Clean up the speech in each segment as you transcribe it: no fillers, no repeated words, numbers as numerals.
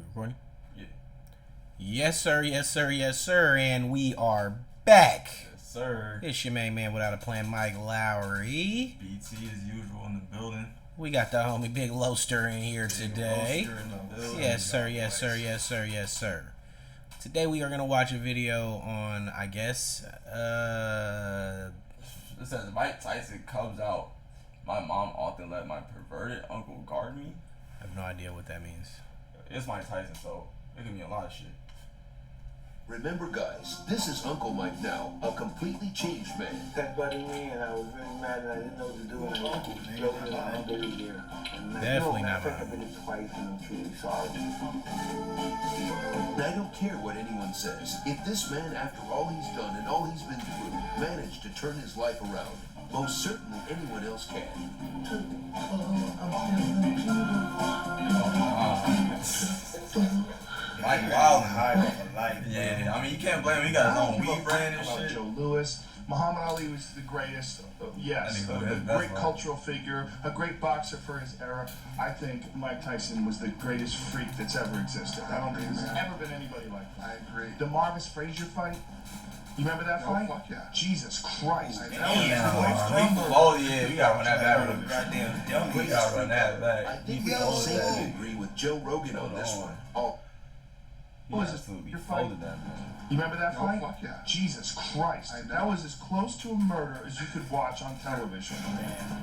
Recording? Yeah. Yes, sir. Yes, sir. Yes, sir. And we are back. Yes, sir. It's your main man without a plan, Mike Lowry. BT as usual in the building. We got the homie Big Loaster in here Big today. Loaster in the building. Yes, sir. Yes, sir. Yes, sir. Yes, sir. Today we are gonna watch a video on, I guess, It says Mike Tyson comes out. My mom often let my perverted uncle guard me. I have no idea what that means. It's Mike Tyson, so it can mean a lot of shit. Remember, guys, this is Uncle Mike now, a completely changed man. That buddy me, and I was really mad and I didn't know what to do. And I drove to my uncle here. Definitely not I did it twice, and I'm truly sorry. And I don't care what anyone says. If this man, after all he's done and all he's been through, managed to turn his life around, most certainly anyone else can. Mike Wild high off of life. Yeah, I mean, you can't blame him. He got his own weed brand and shit. Joe Louis. Muhammad Ali was the greatest, yes, a great cultural figure, a great boxer for his era. I think Mike Tyson was the greatest freak that's ever existed. I don't think there's ever been anybody like that. I agree. The Marvis Frazier fight, you remember that fight? Fuck yeah. Jesus Christ. Oh, yeah, we gotta run that back. Goddamn, we gotta run that I back. think we all safely agree with Joe Rogan on this one. What was it? Your fight? You remember that fight? Fuck yeah. Jesus Christ. That was as close to a murder as you could watch on television.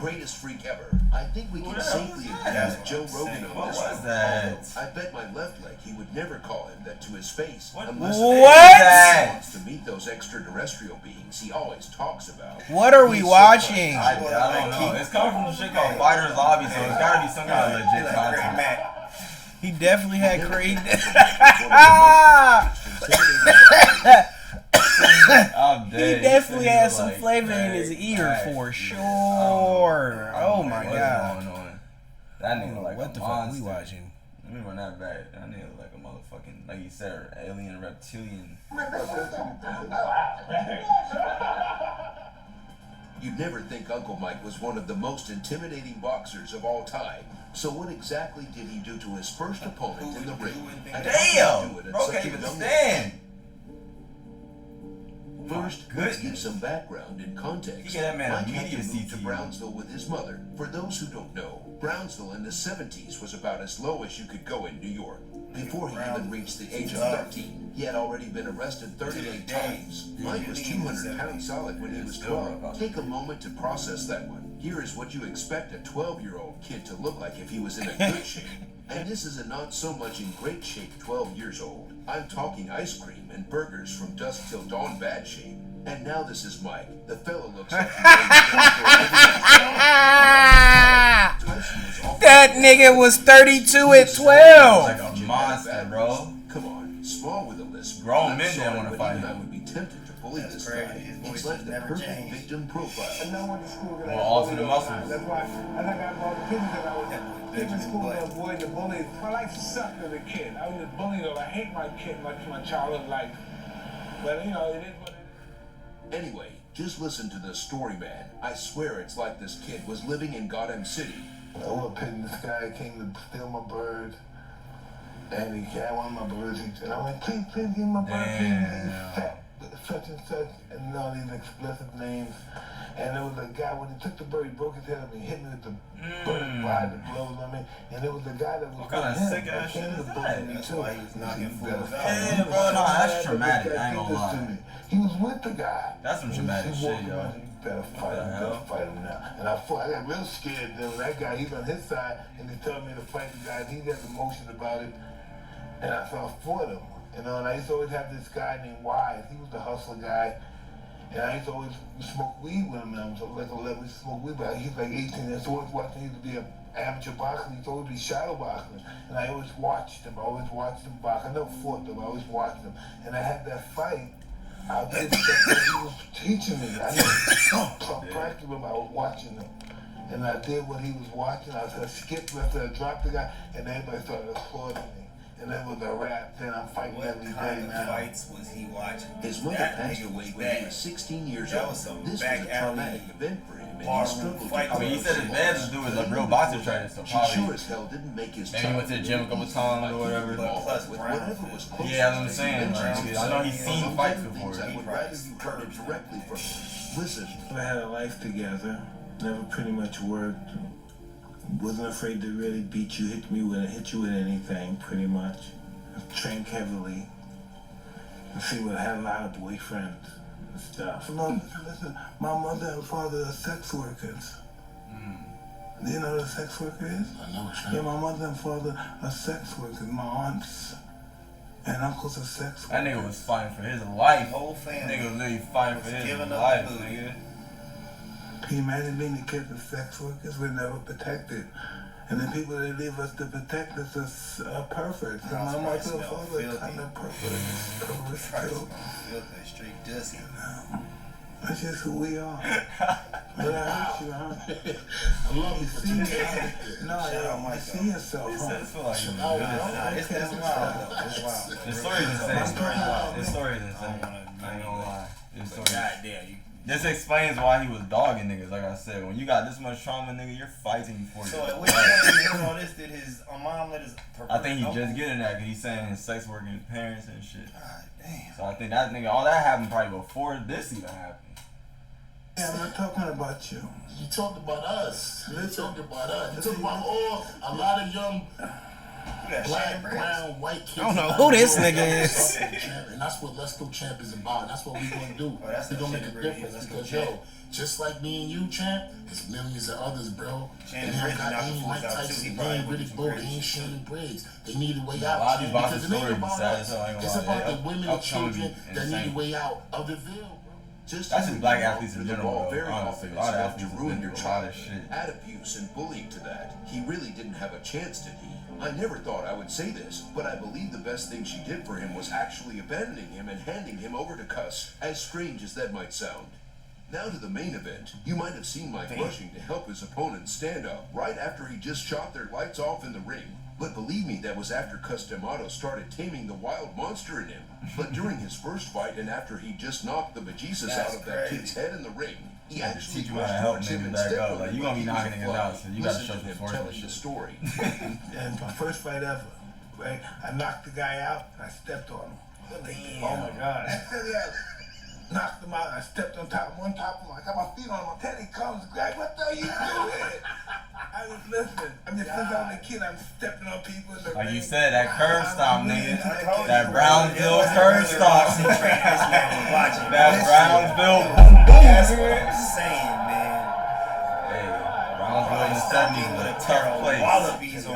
Greatest freak ever. I think we can safely agree with Joe Rogan on this one. That? I bet my left leg he would never call him that to his face. Unless he wants to meet those extraterrestrial beings he always talks about. What are we watching? I don't know. It's coming from the shit called Fighter's Lobby, so it's gotta be some kind of legit content. He definitely had crazy. He definitely had some flavor in his ear for sure. Oh my god. That nigga like what the a fuck monster. we watching? Let me run that back. That nigga like a motherfucking, like you said, alien reptilian. You'd never think Uncle Mike was one of the most intimidating boxers of all time. So what exactly did he do to his first opponent in the ring? And how did he do it at Bro such can't a even young stand. age? First, let's give some background and context. He gave that man a Mike had to media move to CT. Brownsville with his mother. For those who don't know, Brownsville in the 70s was about as low as you could go in New York. Before he even reached the age of 13, he had already been arrested 38 times. Mike was 200 pounds solid when he was 12. Take a moment to process that one. Here is what you expect a 12-year-old kid to look like if he was in a good shape. And this is a not so much in great shape 12 years old. I'm talking ice cream and burgers from dusk till dawn bad shape. And now this is Mike. The fellow looks like That nigga was 32 at 12. Like a monster, bro. Come on, small with a lisp. Grown men I'm didn't sorry, wanna but fight even him. I would be tempted to bully this crazy. guy. His He's voice like has the never perfect changed. victim profile. And I went to school because Well, alternate muscles. That's why I think I got all the kids that I was in school to avoid the bullies. My life sucked as a kid. I was just bullied. I hate my kid, my childhood life. But you know, it is what it is. Anyway, just listen to the story, man. I swear it's like this kid was living in Gotham City. I was up in this guy came to steal my bird, and he had one of my birds, and I went, please give me my bird, please, he's fat, such and such, and all these explicit names. And there was a guy, when he took the bird, he broke his head up and hit me with the bird by the blows on me. And there was a guy that was What kind of with him sick ass that came shit to is bully that? me That's too. why he was knocking He fools said, out. Yeah, bro, no, that's "This traumatic. guy I ain't did gonna this to lie. me." He was with the guy. That's some traumatic He shit, walked yo. around, "You better fight him, hell? better fight him now." And I got real scared then when that guy, he's on his side, and he told me to fight the guy, and he got emotion about it. And I fought him. You know, and I used to always have this guy named Wise. He was the hustler guy. And I used to always smoke weed with him. And I was like 11, we used to smoke weed, but he's like 18. And so always watching him to be an amateur boxer. He used to always be shadow boxing. And I always watched him. I always watched him box. I never fought them. I always watched him. And I had that fight. I did stuff that he was teaching me. I didn't practice with him. I was watching him. And I did what he was watching. I skipped after I dropped the guy, and everybody started applauding me. and that was a rap. Then I'm fighting every day now. What kind of fights was he watching? His mother passed away when he was 16 years old. This was a traumatic event for him, and he struggled to I mean, he said his dad just do his like real boxing training, so She probably sure as hell didn't make his maybe he went to the gym a couple times or whatever. Plus, with whatever was close. Yeah, that's what I'm saying. Like, I know he's seen fights before. I would rather you heard it directly from him. Listen. We had a life together. Never pretty much worked. Wasn't afraid to really beat you, hit you with anything, pretty much. Trained heavily. See, we had a lot of boyfriends and stuff. No, listen, my mother and father are sex workers. Do you know what a sex worker is? I know what Yeah, my mother and father are sex workers. My aunts and uncles are sex workers. That nigga was fighting for his life. Whole family. Nigga was literally fighting for his Giving up life, the nigga. Can you imagine being the kids of sex workers? We're never protected. And the people that leave us to protect us are perfect. So my mother and father are kind of perfect. Straight dusty. That's just who we are. But I hate you, huh? I love you. See yourself. No, you see yourself, He huh? said, I feel like you It's wild though. It's wild. This story is insane. This story is insane. I ain't gonna lie. This story. Goddamn. This explains why he was dogging niggas. Like I said, when you got this much trauma, nigga, you're fighting for So it. wait, all this did his mom let his. I think he just getting that because he's saying his sex working his parents and shit. God damn. So I think that nigga, all that happened probably before this even happened. Yeah, I'm not talking about you. You talked about us. You talked about us. You talked about a lot of young black, brown, white kids. I don't know who this nigga is. And that's what Let's Go Champ is about. That's what we're going to do. that's We're going to make a the shit difference Let's Go because, Champ. yo, just like me and you, Champ, there's millions of others, bro. Champ And Briggs they got knocked the ain't fools Mike out, too. Tyson, He they probably ain't went Riddick to Bowe, some they ain't crazy Shannon Briggs. They need a way A out. lot of these boxing Because it ain't stories be about sad us. as hell, I ain't gonna It's lie. about They the women and upcoming be children that need insane. a way out of the Ville, bro. Just That's as just we black know, athletes in the general, ball though. very Honestly, often a lot of is left athletes to have ruin been your through a lot of childhood. shit. Add abuse and bullying to that. He really didn't have a chance, did he? I never thought I would say this, but I believe the best thing she did for him was actually abandoning him and handing him over to Cuss, as strange as that might sound. Now to the main event. You might have seen Mike rushing to help his opponent stand up right after he just shot their lights off in the ring. But believe me, that was after Cus D'Amato started taming the wild monster in him. But during his first fight and after he just knocked the bejesus out of that kid's head in the ring, he actually teach you how to rushed help towards him niggas and back stepped up. on Like, him you gonna be he was knocking a niggas fly. out, so you gotta Listen show to some him force telling and the shit. story. And my first fight ever, right? I knocked the guy out and I stepped on him. Oh my God. Knocked him out. I stepped on top of him. I got my feet on him. Teddy comes, Greg, what the hell you doing? I was listening. I'm just since I was a kid, I'm stepping on people in the Like ring. you said, that curve stop, nigga. told That you, Brownsville bro. curve stop. Watching. That Brownsville boom boom, That's what nigga. I'm saying, man. Hey, Brownsville in the 70s was a tough place. Wallabies on.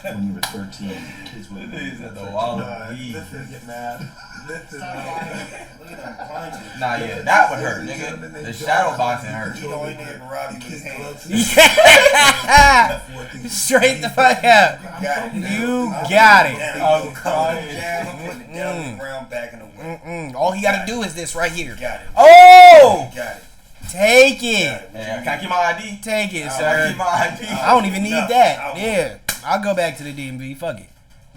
When you were 13, kids would He said the No, Wallabies. listen, get mad. Listen, Look at them punches. Nah, yeah, that would hurt, nigga. The shadow boxing hurt. He the only nigga can rob you with his hands. Straight the fuck up. You got it. I'm crying. Put the devil Brown back in the way. All he gotta do is this right here. Got it. Oh! Got it. Take it. Hey, can I keep my ID? Take it, Can I sir. keep my ID? I don't even need No, that. I won't. Yeah. I'll go back to the DMV. Fuck it.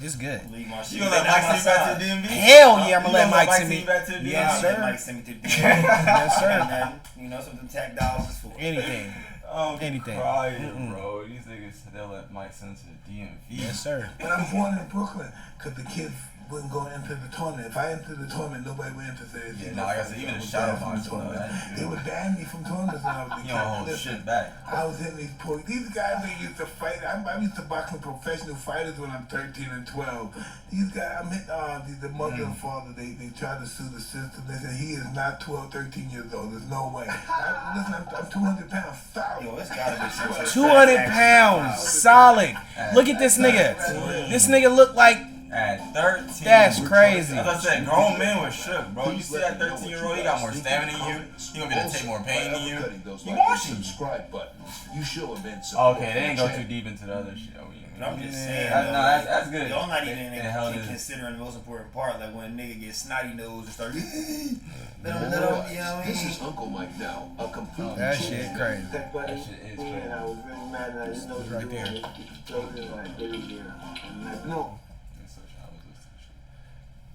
It's good. Leave my shit. You gonna let Mike send you back to the DMV? Hell yeah, I'm gonna You let Mike send send me. you back to the DMV? Yes, sir. Mike send me to the Yes, sir. You know something tech dollars is for. Anything. I'm Anything. crying, bro. These niggas said they'll let Mike send to the DMV. Yes, sir. But I'm born in Brooklyn because the kids wouldn't go into the tournament. If I entered the tournament, nobody would enter. Yeah, no, like I said, even the shadow boxing, though, that- They would ban me from tournaments when I was a You kid. don't hold Listen, shit back. I was in these these guys that used to fight. I used to box with professional fighters when I'm 13 and 12. These guys, I met the mother and father. They tried to sue the system. They said he is not 12, 13 years old. There's no way. Listen, I'm 200 pounds solid. Yo, it's gotta be some 200 pounds. Solid. Look at this nigga. This nigga look like At 13. That's crazy. As I said, grown men were shook, bro. You see that 13-year-old, he got more stamina than you. He gonna be able to take more pain than you. He watching you. Subscribe button. You show immense Okay, they didn't go too deep into the other shit. But I'm just saying, that's good. Y'all not even considering the most important part, like when a nigga gets snotty nose and start. This is Uncle Mike now, a complete. That shit crazy. That shit is crazy. And I was really mad that I didn't know Right there. No.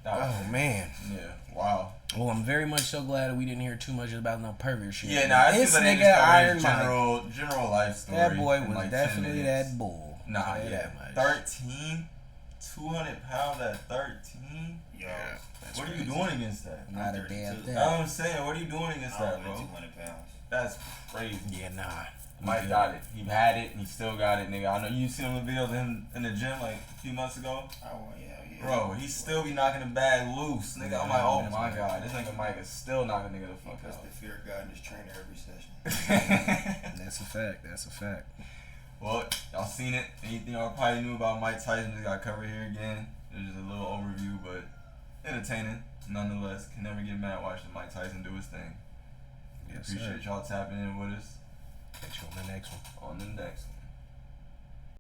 Oh man. Yeah. Wow. Well, I'm very much so glad that we didn't hear too much about no pervert shit. Yeah, nah, this like nigga Iron general life story. That boy was like definitely that bull. Nah, yeah. 13, 200 pounds at 13. Yeah. What are you doing against that? Not a damn thing. That's what I'm saying. What are you doing against that, bro? 200 pounds. That's crazy. Yeah, nah. Mike got it. He had it, and he still got it, nigga. I know you seen him in videos of him in the gym like a few months ago. Oh, yeah. Bro, he still be knocking the bag loose, nigga. I'm like, oh my god, this nigga Mike is still knocking nigga the fuck That's out. the fear of God in his trainer every session. That's a fact. That's a fact. Well, y'all seen it. Anything y'all probably knew about Mike Tyson just got covered here again. It was just a little overview, but entertaining nonetheless. Can never get mad watching Mike Tyson do his thing. Yes, Appreciate y'all tapping in with us. Catch you on the next one. On the next one.